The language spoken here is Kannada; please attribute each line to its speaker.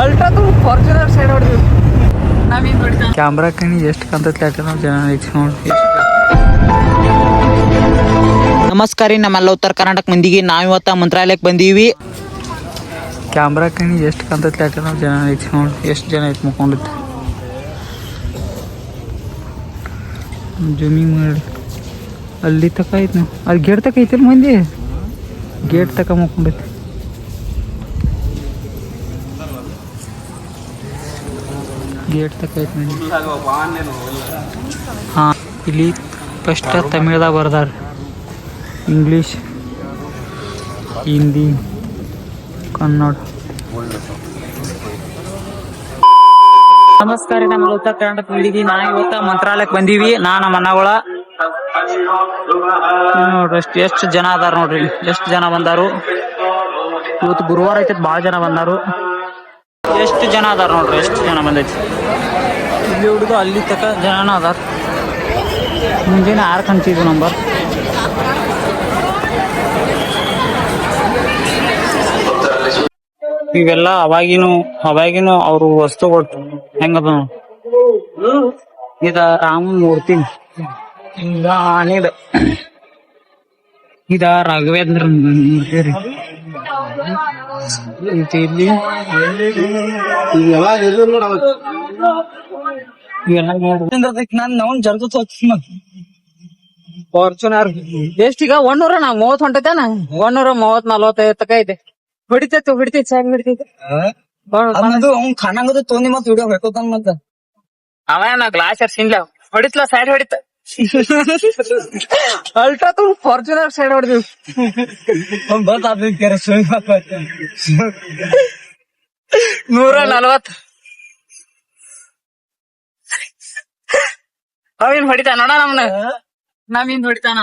Speaker 1: ಅಲ್ಟ್ರಾ ತು ಫಾರ್ಚುನರ್ ಸೈಡ್ ಹೊಡೆದು ನಾವೇನು ಹೊಡಿತಾ ಕ್ಯಾಮ್ರಾ ಕಣಿ ಎಷ್ಟು ಕಾಂತತ್ಲೆ ಆಟ ನಾವು ಜನ ಐತಿ ನೋಡಿ.
Speaker 2: ನಮಸ್ಕಾರ ರೀ, ನಮ್ಮೆಲ್ಲ ಉತ್ತರ ಕರ್ನಾಟಕ ಮಂದಿಗೆ ನಾವಿವತ್ತ ಮಂತ್ರಾಲಯಕ್ಕೆ ಬಂದೀವಿ.
Speaker 1: ಕ್ಯಾಮ್ರಾ ಕಣಿ ಎಷ್ಟು ಕಾಂತತ್ಲೆ ಆಟ ನಾವು ಜನ ಐತಿ ನೋಡಿ. ಎಷ್ಟು ಜನ ಐತಿ ಮುಕ್ಕೊಂಡಿತ್ತು ಜೂಮಿಂಗ್ ಮಾಡಿ ಅಲ್ಲಿ ತಕ ಐತಿ. ನಾವು ಅಲ್ಲಿ ಗೇಟ್ ತಕ ಐತಿಲ್ಲ ಮಂದಿ, ಗೇಟ್ ತಕ ಮುಕ್ಕೊಂಡೈತಿ. ಗೇಟ್ ತಕ ಐತಿ ಮಂದಿ. ಹಾಂ, ಇಲ್ಲಿ ಫಸ್ಟ್ ತಮಿಳ್ದಾಗ ಬರ್ದಾರ, ಇಂಗ್ಲೀಷ್, ಹಿಂದಿ, ಕನ್ನಡ.
Speaker 2: ನಮಸ್ಕಾರ ರೀ, ನಮ್ಮ ಉತ್ತರ ಕರ್ನಾಟಕ ಮಂದಿಗೆ ನಾವಿವತ್ತ ಮಂತ್ರಾಲಯಕ್ಕೆ ಬಂದೀವಿ. ನಮ್ಮ ಅಣ್ಣಗಳ ನೋಡ್ರಿ ಎಷ್ಟು ಜನ ಅದಾರ ನೋಡ್ರಿ. ಎಷ್ಟು ಜನ ಬಂದಾರು ಇವತ್ತು ಗುರುವಾರ ಐತಿ, ಭಾಳ ಜನ ಬಂದಾರು. ಎಷ್ಟು ಜನ ಅದಾರ ನೋಡ್ರಿ, ಎಷ್ಟು ಜನ ಬಂದೈತಿ. ಇಲ್ಲಿ ಹುಡುಗ ಅಲ್ಲಿ ತಕ ಜನ ಅದಾರ. ಮುಂಜಾನೆ 6 ಗಂಟೆ ನಂಬರ್. ಇವೆಲ್ಲ ಅವಾಗಿನ ಅವ್ರು ವಸ್ತುಗಳು ಹೆಂಗದ. ಇದ ರಾಮನ್ ಮೂರ್ತಿ, ಇದ ಆನೆದ, ಇದ ರಾಘವೇಂದ್ರ ಮೂರ್ತಿ ರೀ. ಇಲ್ಲಿ ನಾನು ಜಲ್ದ ಫಾರ್ಚುನರ್ ಎಷ್ಟೀಗ 130 ಹೊಂಟೈತೇನ? 130-145 ತಕ ಐತೆ. ಹೊಡಿತೈತಿ ಸಾಕ್ ಹೊಡಿತೈತಿ. ಅವ್ನ್ ಖಾನಂಗದು ತೊಂದಿ ಮತ್ ವಿಡಿಯೋ ಬೇಕೋತಾನ. ಮತ್ತ ಅವ ಗ್ಲಾಸ್ ಸಿನ್ಲ ಹೊಡಿತ್ಲ, ಸೈಡ್ ಹೊಡಿತ.
Speaker 1: ಅಲ್ಟ್ರಾ ತು ಫಾರ್ಚುನರ್ ಸೈಡ್ ಹೊಡೆದು
Speaker 2: ಬಸ್
Speaker 1: 140. ಅವೇನ್ ಹೊಡಿತಾನ ನೋಡ, ನಮ್ನ ನಾವೇನ್ ಹೊಡಿತಾನ.